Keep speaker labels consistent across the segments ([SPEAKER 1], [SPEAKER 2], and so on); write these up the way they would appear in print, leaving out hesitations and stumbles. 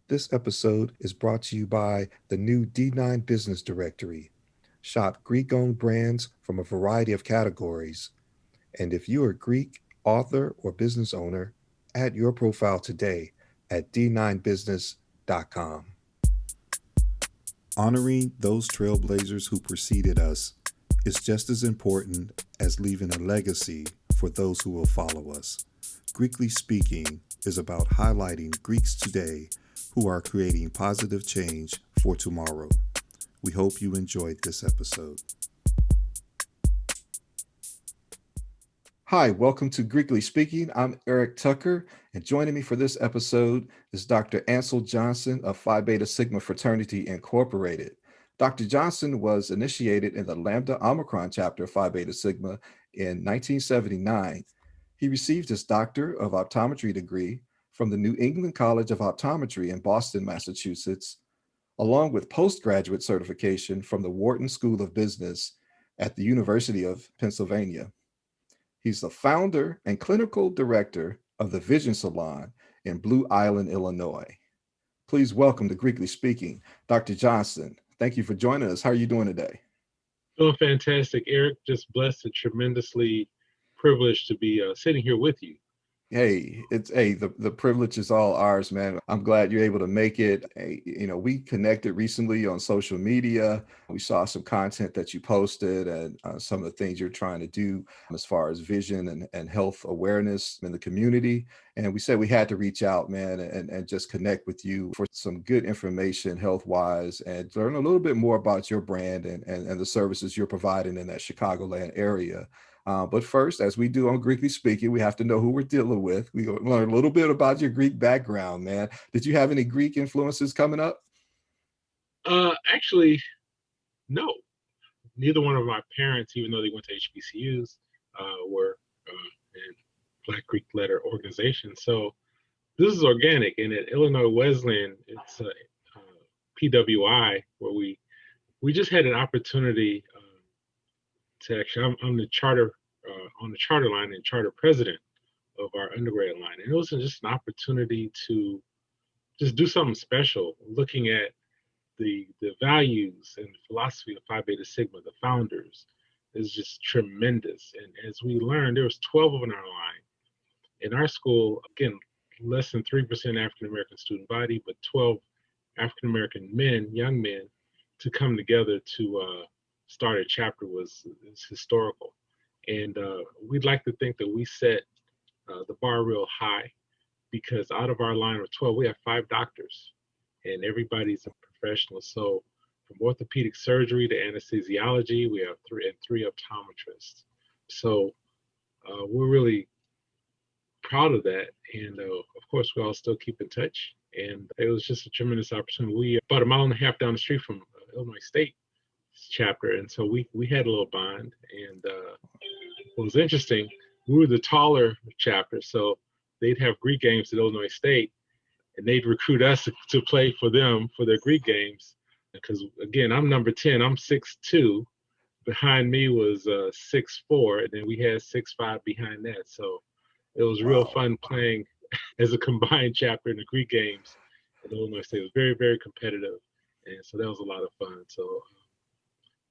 [SPEAKER 1] This episode is brought to you by the new D9 Business Directory. Shop Greek owned brands from a variety of categories. And if you're a Greek author or business owner, add your profile today at d9business.com. Honoring those trailblazers who preceded us is just as important as leaving a legacy for those who will follow us. Greekly Speaking is about highlighting Greeks today who are creating positive change for tomorrow. We hope you enjoyed this episode. Hi, welcome to Greekly Speaking. I'm Eric Tucker, and joining me for this episode is Dr. Ansel Johnson of Phi Beta Sigma Fraternity Incorporated. Dr. Johnson was initiated in the Lambda Omicron chapter of Phi Beta Sigma in 1979. He received his Doctor of Optometry degree from the New England College of Optometry in Boston, Massachusetts, along with postgraduate certification from the Wharton School of Business at the University of Pennsylvania. He's the founder and clinical director of the Vision Salon in Blue Island, Illinois. Please welcome to Greekly Speaking, Dr. Johnson. Thank you for joining us. How are you doing today?
[SPEAKER 2] Doing fantastic, Eric. Just blessed and tremendously privileged to be sitting here with you.
[SPEAKER 1] The privilege is all ours, man. I'm glad you're able to make it. Hey, we connected recently on social media. We saw some content that you posted and some of the things you're trying to do as far as vision and health awareness in the community. And we said we had to reach out, man, and just connect with you for some good information health wise and learn a little bit more about your brand and the services you're providing in that Chicagoland area. But first, as we do on Greekly Speaking, we have to know who we're dealing with. We learn a little bit about your Greek background, man. Did you have any Greek influences coming up?
[SPEAKER 2] Actually, no. Neither one of my parents, even though they went to HBCUs, were in Black Greek letter organizations. So this is organic. And at Illinois Wesleyan, it's PWI, where we just had an opportunity to actually, I'm the charter on the charter line and charter president of our undergrad line. And it was just an opportunity to just do something special, looking at the values and the philosophy of Phi Beta Sigma, the founders, is just tremendous. And as we learned, there was 12 of them in our line. In our school, again, less than 3% African American student body, but 12 African American men, young men, to come together to start a chapter was historical. And we'd like to think that we set the bar real high, because out of our line of 12, we have 5 doctors and everybody's a professional. So from orthopedic surgery to anesthesiology, we have 3 optometrists. So we're really proud of that. And of course, we all still keep in touch. And it was just a tremendous opportunity. We about a mile and a half down the street from Illinois State chapter. And so we had a little bond. And what was interesting, we were the taller chapter. So they'd have Greek games at Illinois State, and they'd recruit us to play for them for their Greek games. Because again, I'm number 10, I'm 6'2". Behind me was 6'4", and then we had 6'5" behind that. So it was real
[SPEAKER 1] Wow.
[SPEAKER 2] fun playing as a combined chapter in the Greek games at Illinois State. It was very, very competitive. And so that was a lot of fun. So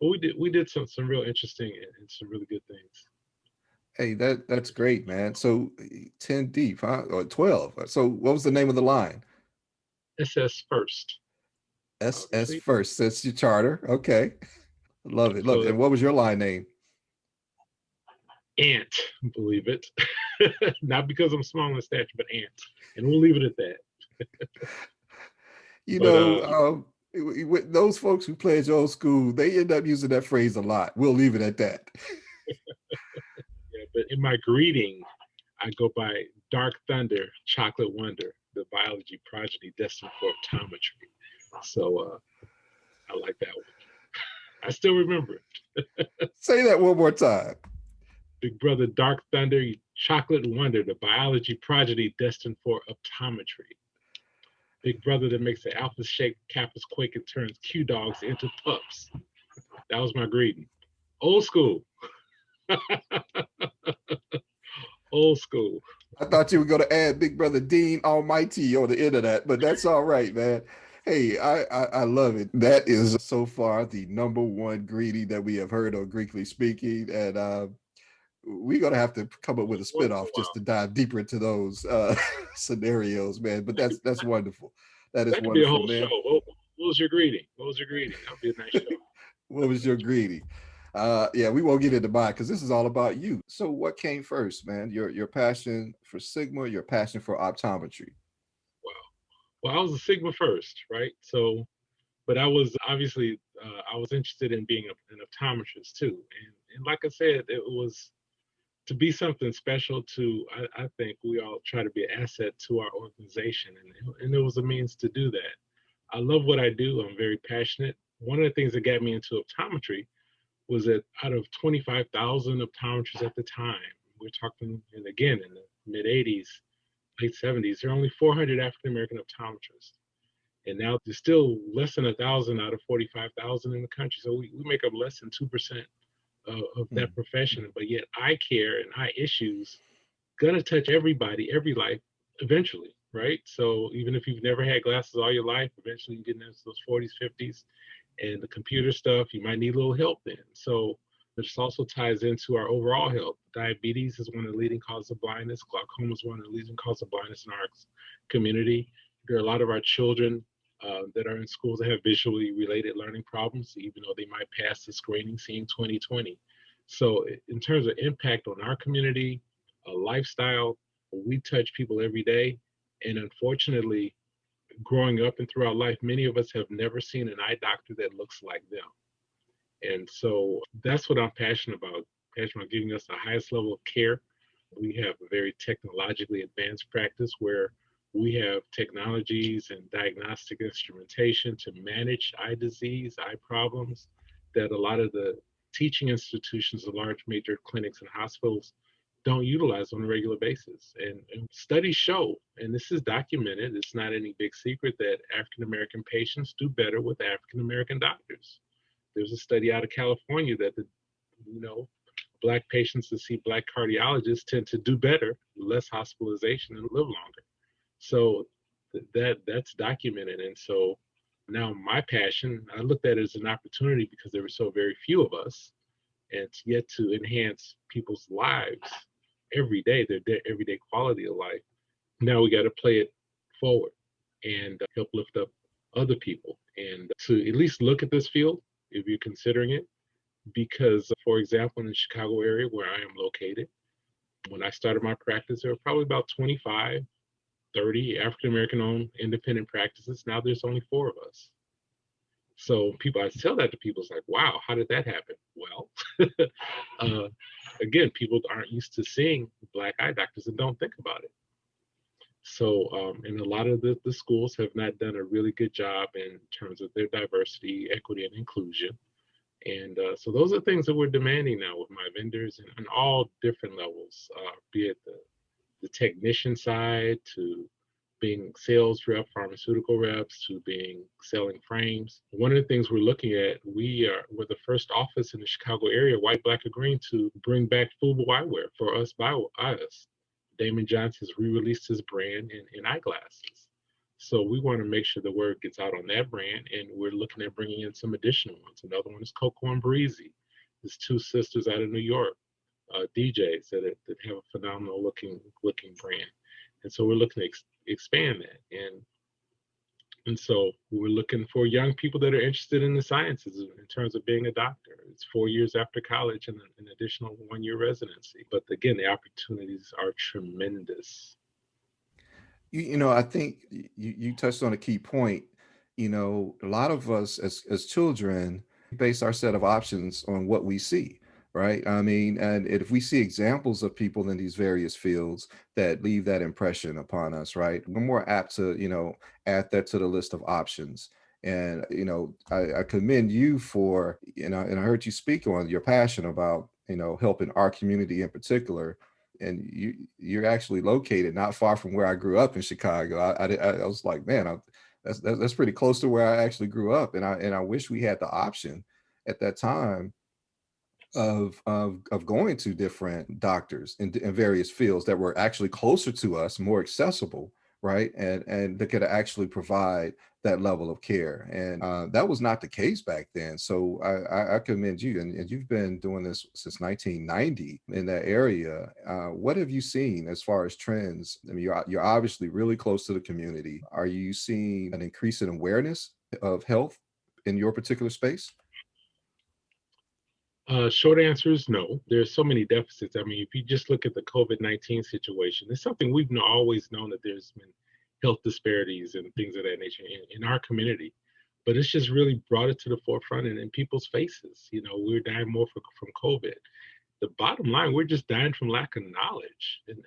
[SPEAKER 2] but we did some real interesting and some really good things.
[SPEAKER 1] Hey, that's great, man. So 10 deep, huh? Or 12. So what was the name of the line?
[SPEAKER 2] SS first.
[SPEAKER 1] SS
[SPEAKER 2] Obviously.
[SPEAKER 1] First. That's your charter. Okay. Love it. Love it.
[SPEAKER 2] So
[SPEAKER 1] And what was your line name?
[SPEAKER 2] Ant, believe it. Not because I'm small in stature, but Ant. And we'll leave it at that.
[SPEAKER 1] You
[SPEAKER 2] But
[SPEAKER 1] know, with those folks who played your old school, they end up using that phrase a lot. We'll leave it at that.
[SPEAKER 2] yeah, but in my greeting, I go by Dark Thunder, Chocolate Wonder, the biology progeny destined for optometry. So I like that one. I still remember it.
[SPEAKER 1] Say that one more time.
[SPEAKER 2] Big brother Dark Thunder, Chocolate Wonder, the biology progeny destined for optometry. Big brother that makes the alpha shake, kappas quake, and turns Q dogs into pups. That was my greeting. Old school. Old school.
[SPEAKER 1] I thought you were going to add Big Brother Dean Almighty on the end of that, but that's all right, man. Hey, I love it. That is so far the number one greeting that we have heard on Greekly Speaking, and we're gonna have to come up with a
[SPEAKER 2] Once in a
[SPEAKER 1] spinoff just
[SPEAKER 2] while.
[SPEAKER 1] to dive deeper into those scenarios, man. But that's wonderful. That is
[SPEAKER 2] That could be a
[SPEAKER 1] wonderful,
[SPEAKER 2] whole show.
[SPEAKER 1] man.
[SPEAKER 2] What was your greeting? What was your greeting? That would be a nice show.
[SPEAKER 1] What was your greeting? Yeah, we won't get into mine because this is all about you. So, what came first, man? Your passion for Sigma, your passion for optometry.
[SPEAKER 2] Wow. Well, I was a Sigma first, right? So, but I was obviously I was interested in being an optometrist too, and like I said, it was to be something special to. I think we all try to be an asset to our organization, and it was a means to do that. I love what I do. I'm very passionate. One of the things that got me into optometry was that out of 25,000 optometrists at the time, we're talking, and again, in the mid 80s, late 70s, there are only 400 African American optometrists. And now there's still less than 1,000 out of 45,000 in the country. So we make up less than 2% of that
[SPEAKER 1] Hmm.
[SPEAKER 2] profession. But yet eye care and eye issues gonna touch everybody, every life eventually, right? So even if you've never had glasses all your life, eventually you get into those 40s, 50s, and the computer stuff, you might need a little help then. So this also ties into our overall health. Diabetes is one of the leading causes of blindness. Glaucoma is one of the leading causes of blindness in our community. There are a lot of our children that are in schools that have visually related learning problems, even though they might pass the screening seeing 20/20. So in terms of impact on our community, lifestyle, we touch people every day. And unfortunately, growing up and throughout life, many of us have never seen an eye doctor that looks like them. And so that's what I'm passionate about giving us the highest level of care. We have a very technologically advanced practice where we have technologies and diagnostic instrumentation to manage eye disease, eye problems that a lot of the teaching institutions, the large major clinics and hospitals don't utilize on a regular basis. And studies show, and this is documented, it's not any big secret that African American patients do better with African American doctors. There's a study out of California that you know black patients that see black cardiologists tend to do better, less hospitalization, and live longer. So that's documented. And so now my passion, I looked at it as an opportunity because there were so very few of us, and yet to enhance people's lives every day, their everyday quality of life. Now we got to play it forward and help lift up other people and to at least look at this field if you're considering it. Because, for example, in the Chicago area where I am located, when I started my practice, there were probably about 25, 30 African American owned independent practices. Now there's only four of us. So people, I tell that to people, it's like, wow, how did that happen? Well, uh, again, people aren't used to seeing black eye doctors and don't think about it. So, and a lot of the schools have not done a really good job in terms of their diversity, equity, and inclusion. And so those are things that we're demanding now with my vendors and on all different levels, be it the technician side to being sales rep, pharmaceutical reps, to being selling frames. One of the things we're looking at, we're the first office in the Chicago area, white, black, or green, to bring back FUBU eyewear for us by us. Damon Johnson has re-released his brand in eyeglasses. So we want to make sure the word gets out on that brand, and we're looking at bringing in some additional ones. Another one is Coco and Breezy. There's two sisters out of New York, DJs that have a phenomenal looking brand, and so we're looking to expand that. And so we're looking for young people that are interested in the sciences in terms of being a doctor. It's 4 years after college and an additional 1 year residency. But again, the opportunities are tremendous.
[SPEAKER 1] I think you touched on a key point. A lot of us as children base our set of options on what we see, right? I mean, and if we see examples of people in these various fields that leave that impression upon us, right, we're more apt to, add that to the list of options. And, I commend you for, and I heard you speak on your passion about, helping our community in particular, and you're actually located not far from where I grew up in Chicago. I was like, man, that's pretty close to where I actually grew up, and I wish we had the option at that time of going to different doctors in various fields that were actually closer to us, more accessible, right? And that could actually provide that level of care. And that was not the case back then. So I commend you. And you've been doing this since 1990 in that area. What have you seen as far as trends? I mean, you're obviously really close to the community. Are you seeing an increase in awareness of health in your particular space?
[SPEAKER 2] Short answer is no. There's so many deficits. I mean, if you just look at the COVID-19 situation, it's something we've always known that there's been health disparities and things of that nature in our community. But it's just really brought it to the forefront and in people's faces. You know, we're dying more from COVID. The bottom line, we're just dying from lack of knowledge and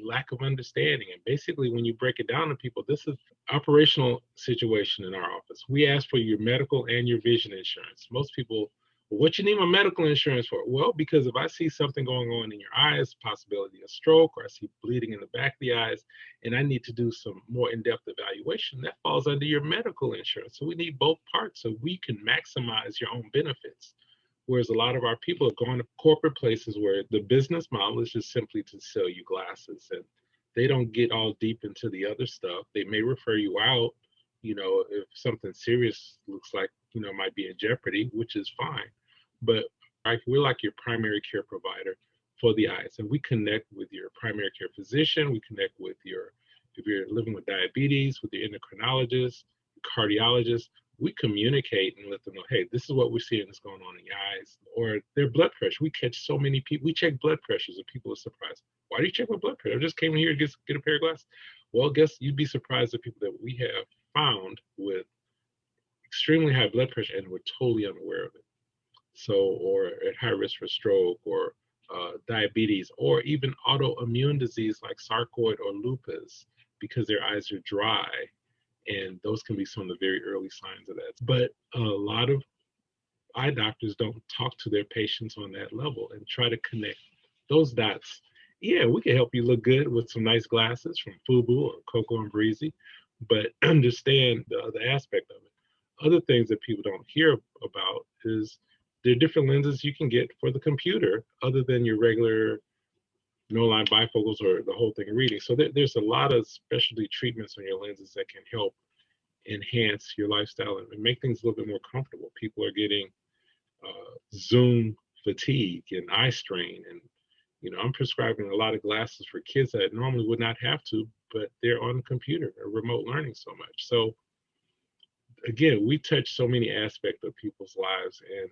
[SPEAKER 2] lack of understanding. And basically, when you break it down to people, this is operational situation in our office. We ask for your medical and your vision insurance. Most people, what you need my medical insurance for? Well, because if I see something going on in your eyes, possibility of stroke, or I see bleeding in the back of the eyes, and I need to do some more in-depth evaluation, that falls under your medical insurance. So we need both parts so we can maximize your own benefits. Whereas a lot of our people are going to corporate places where the business model is just simply to sell you glasses, and they don't get all deep into the other stuff. They may refer you out, you know, if something serious looks like, you know, might be in jeopardy, which is fine. But we're like your primary care provider for the eyes, and we connect with your primary care physician. We connect with your, if you're living with diabetes, with your endocrinologist, cardiologist. We communicate and let them know, hey, this is what we're seeing that's going on in your eyes, or their blood pressure. We catch so many people. We check blood pressures, and people are surprised. Why do you check my blood pressure? I just came in here to get a pair of glasses. Well, guess you'd be surprised at people that we have found with extremely high blood pressure and we're totally unaware of it. So, or at high risk for stroke, or diabetes, or even autoimmune disease like sarcoid or lupus, because their eyes are dry. And those can be some of the very early signs of that. But a lot of eye doctors don't talk to their patients on that level and try to connect those dots. Yeah, we can help you look good with some nice glasses from Fubu or Coco and Breezy, but understand the other aspect of it. Other things that people don't hear about is there are different lenses you can get for the computer other than your regular no line bifocals or the whole thing of reading. So there's a lot of specialty treatments on your lenses that can help enhance your lifestyle and make things a little bit more comfortable. People are getting Zoom fatigue and eye strain, and you know, I'm prescribing a lot of glasses for kids that normally would not have to, but they're on the computer or remote learning so much. So again, we touch so many aspects of people's lives, and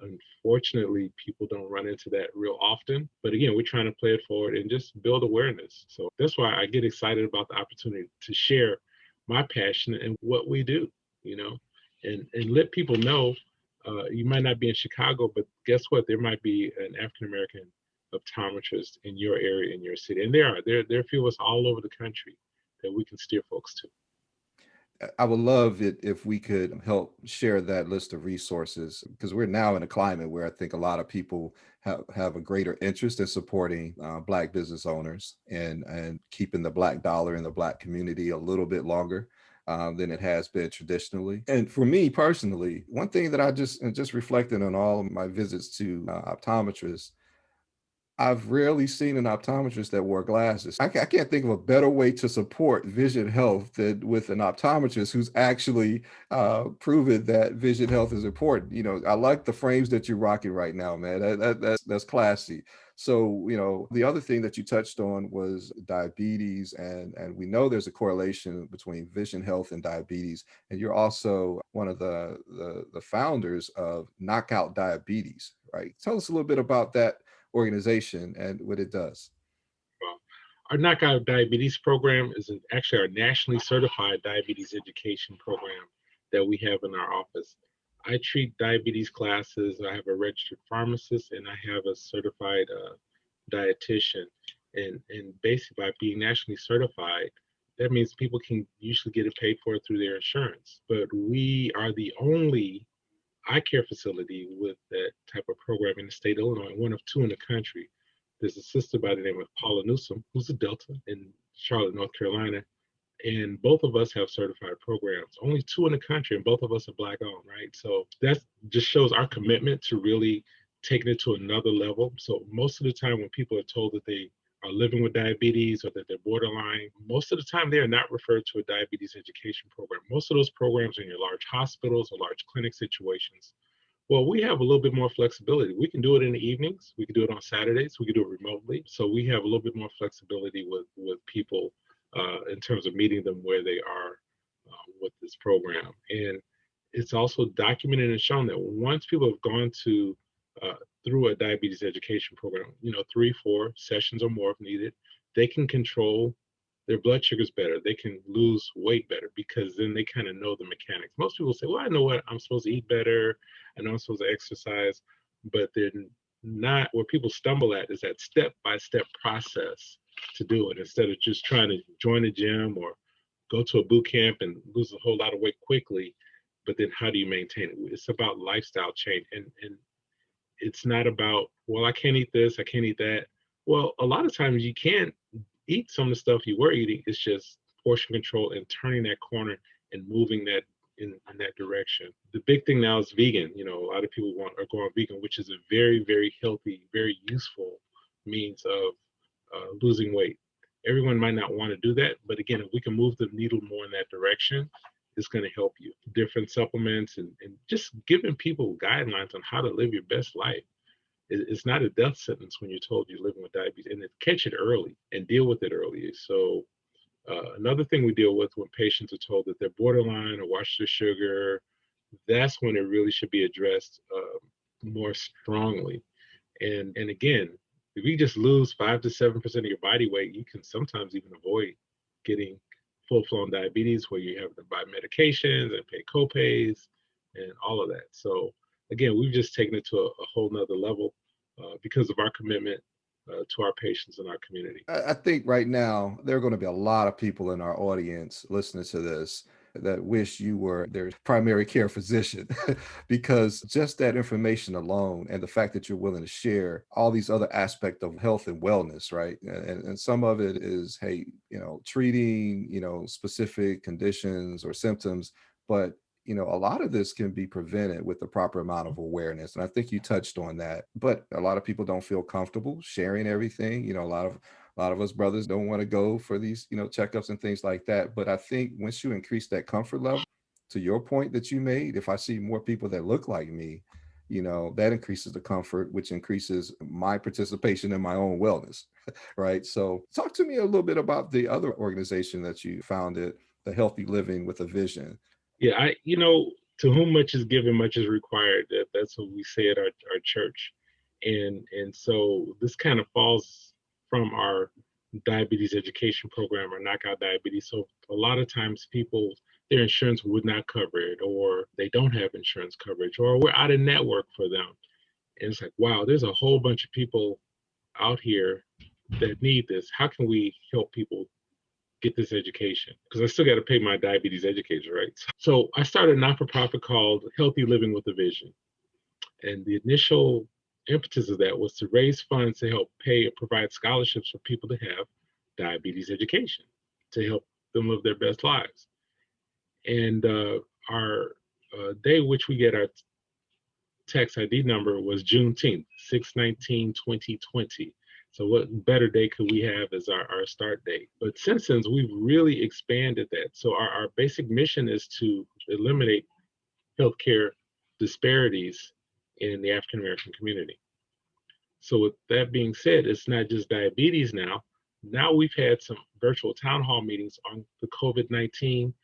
[SPEAKER 2] unfortunately, people don't run into that real often. But again, we're trying to play it forward and just build awareness. So that's why I get excited about the opportunity to share my passion and what we do, you know, and let people know. You might not be in Chicago, but guess what? There might be an African American optometrist in your area, in your city, and there are a few of us all over the country that we can steer folks to.
[SPEAKER 1] I would love it if we could help share that list of resources, because we're now in a climate where I think a lot of people have a greater interest in supporting Black business owners and keeping the Black dollar in the Black community a little bit longer than it has been traditionally. And for me personally, one thing that I just reflected on all of my visits to optometrists, I've rarely seen an optometrist that wore glasses. I can't think of a better way to support vision health than with an optometrist who's actually proven that vision health is important. You know, I like the frames that you're rocking right now, man. That's classy. So, you know, the other thing that you touched on was diabetes, and we know there's a correlation between vision health and diabetes. And you're also one of the founders of Knockout Diabetes, right? Tell us a little bit about that organization and what it does.
[SPEAKER 2] Well, our Knockout Diabetes program is actually our nationally certified diabetes education program that we have in our office. I treat diabetes classes. I have a registered pharmacist and I have a certified dietitian. And basically, by being nationally certified, that means people can usually get it paid for through their insurance. But we are the only eye care facility with that type of program in the state of Illinois, one of two in the country. There's a sister by the name of Paula Newsom, who's a Delta in Charlotte, North Carolina. And both of us have certified programs, only two in the country, and both of us are Black owned, right? So that just shows our commitment to really taken it to another level. So most of the time when people are told that they are living with diabetes or that they're borderline, most of the time they are not referred to a diabetes education program. Most of those programs are in your large hospitals or large clinic situations. Well, we have a little bit more flexibility. We can do it in the evenings. We can do it on Saturdays. We can do it remotely. So we have a little bit more flexibility with people in terms of meeting them where they are with this program. And it's also documented and shown that once people have gone to uh, through a diabetes education program, 3, 4 sessions or more if needed, they can control their blood sugars better. They can lose weight better because then they kind of know the mechanics. Most people say, well, I know what I'm supposed to eat better. I know I'm supposed to exercise, but they're not, where people stumble at is that step-by-step process to do it instead of just trying to join a gym or go to a boot camp and lose a whole lot of weight quickly. But then how do you maintain it? It's about lifestyle change. And it's not about, well, I can't eat this, I can't eat that. Well, a lot of times you can't eat some of the stuff you were eating. It's just portion control and turning that corner and moving that in that direction. The big thing now is vegan. A lot of people are going vegan, which is a very, very healthy, very useful means of losing weight. Everyone might not want to do that, but again, if we can move the needle more in that direction, it's going to help you. Different supplements and just giving people guidelines on how to live your best life. It's not a death sentence when you're told you're living with diabetes, and catch it early and deal with it early. So another thing we deal with when patients are told that they're borderline or watch their sugar, that's when it really should be addressed more strongly. And again, if you just lose 5 to 7% of your body weight, you can sometimes even avoid getting full-blown diabetes where you have to buy medications and pay copays and all of that. So again, we've just taken it to a whole nother level because of our commitment to our patients and our community.
[SPEAKER 1] I think right now there are going to be a lot of people in our audience listening to this that wish you were their primary care physician because just that information alone and the fact that you're willing to share all these other aspects of health and wellness, right? And some of it is, hey, treating, specific conditions or symptoms, but a lot of this can be prevented with the proper amount of awareness. And I think you touched on that. But a lot of people don't feel comfortable sharing everything. A lot of us brothers don't want to go for these, checkups and things like that. But I think once you increase that comfort level, to your point that you made, if I see more people that look like me, that increases the comfort, which increases my participation in my own wellness. Right. So talk to me a little bit about the other organization that you founded, the Healthy Living with a Vision.
[SPEAKER 2] Yeah, to whom much is given, much is required. That's what we say at our church. And so this kind of falls from our diabetes education program or knockout diabetes. So a lot of times people, their insurance would not cover it, or they don't have insurance coverage, or we're out of network for them. And it's like, wow, there's a whole bunch of people out here that need this. How can we help people get this education? Because I still got to pay my diabetes educator, right? So I started a not-for-profit called Healthy Living with a Vision. And the initial impetus of that was to raise funds to help pay or provide scholarships for people to have diabetes education to help them live their best lives. And our day which we get our tax ID number was Juneteenth, 6/19/2020. So what better day could we have as our start date? But since then, we've really expanded that. So our basic mission is to eliminate healthcare disparities in the African American community. So with that being said, it's not just diabetes now. Now we've had some virtual town hall meetings on the COVID-19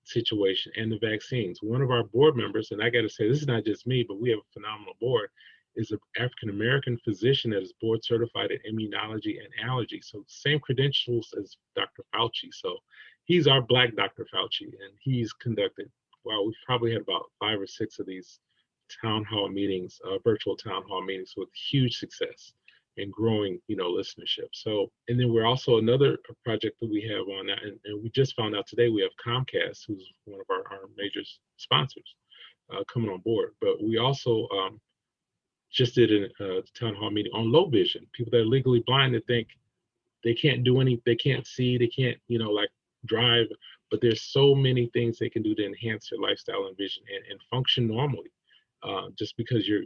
[SPEAKER 2] situation and the vaccines. One of our board members, and I got to say, this is not just me, but we have a phenomenal board, is an African American physician that is board certified in immunology and allergy. So same credentials as Dr. Fauci. So he's our Black Dr. Fauci, and he's conducted, well, we've probably had about 5 or 6 of these town hall meetings, virtual town hall meetings with huge success and growing, listenership. So, and then we're also another project that we have on that, and we just found out today we have Comcast, who's one of our major sponsors, coming on board. But we also just did a town hall meeting on low vision, people that are legally blind that think they can't do they can't see, they can't, like drive, but there's so many things they can do to enhance their lifestyle and vision and function normally. just because your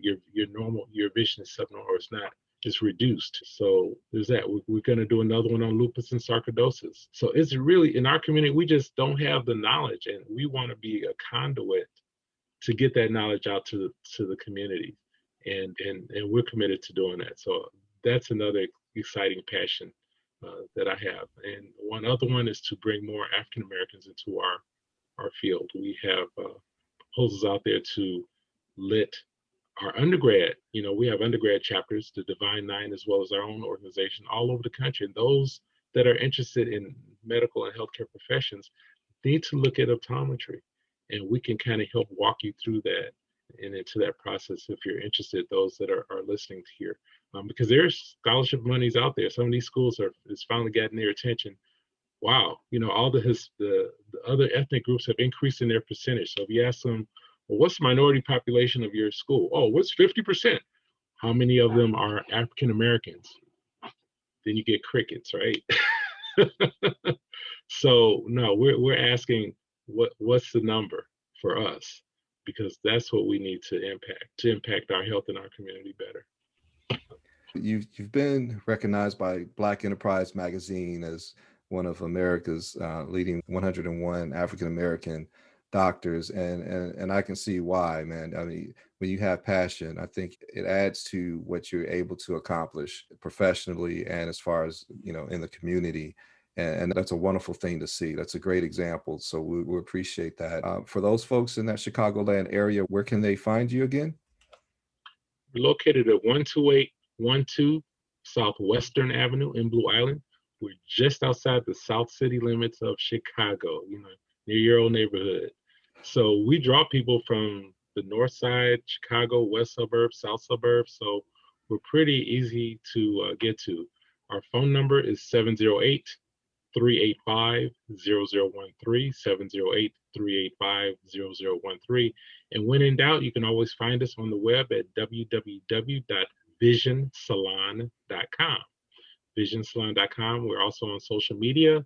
[SPEAKER 2] normal your vision is subnormal or it's not, it's reduced. So there's that. We're going to do another one on lupus and sarcoidosis. So it's really in our community we just don't have the knowledge, and we want to be a conduit to get that knowledge out to the community, and we're committed to doing that. So that's another exciting passion that I have. And one other one is to bring more African Americans into our field. We have proposals out there to let our undergrad, we have undergrad chapters, the Divine Nine, as well as our own organization all over the country. And those that are interested in medical and healthcare professions need to look at optometry. And we can kind of help walk you through that and into that process if you're interested, those that are listening to here. Because there's scholarship monies out there. Some of these schools is finally getting their attention. Wow, all the other ethnic groups have increased in their percentage. So if you ask them, well, what's the minority population of your school? Oh, what's 50%? How many of them are African Americans? Then you get crickets, right? So no, we're asking what's the number for us, because that's what we need to impact our health in our community better.
[SPEAKER 1] You've been recognized by Black Enterprise Magazine as one of America's leading 101 African American doctors, and I can see why, man. I mean, when you have passion, I think it adds to what you're able to accomplish professionally and as far as in the community. And that's a wonderful thing to see. That's a great example. So we appreciate that. For those folks in that Chicagoland area, where can they find you again?
[SPEAKER 2] We're located at 12812 Southwestern Avenue in Blue Island. We're just outside the South City limits of Chicago, near your old neighborhood. So we draw people from the north side, Chicago, west suburbs, south suburbs. So we're pretty easy to get to. Our phone number is 708 385 0013, 708 385 0013. And when in doubt, you can always find us on the web at www.visionsalon.com. Visionsalon.com. We're also on social media,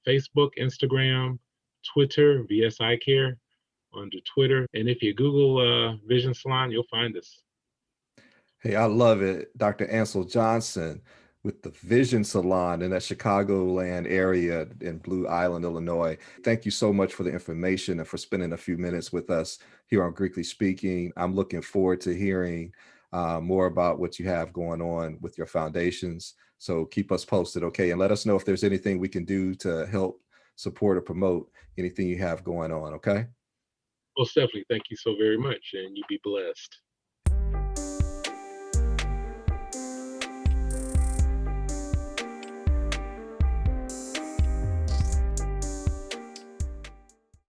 [SPEAKER 2] Facebook, Instagram, Twitter, VSI Care under Twitter. And if you Google Vision Salon, you'll find us.
[SPEAKER 1] Hey, I love it. Dr. Ansel Johnson with the Vision Salon in that Chicagoland area in Blue Island, Illinois. Thank you so much for the information and for spending a few minutes with us here on Greekly Speaking. I'm looking forward to hearing more about what you have going on with your foundations. So keep us posted, okay? And let us know if there's anything we can do to help support or promote anything you have going on, okay?
[SPEAKER 2] Most definitely. Thank you so very much, and you be blessed.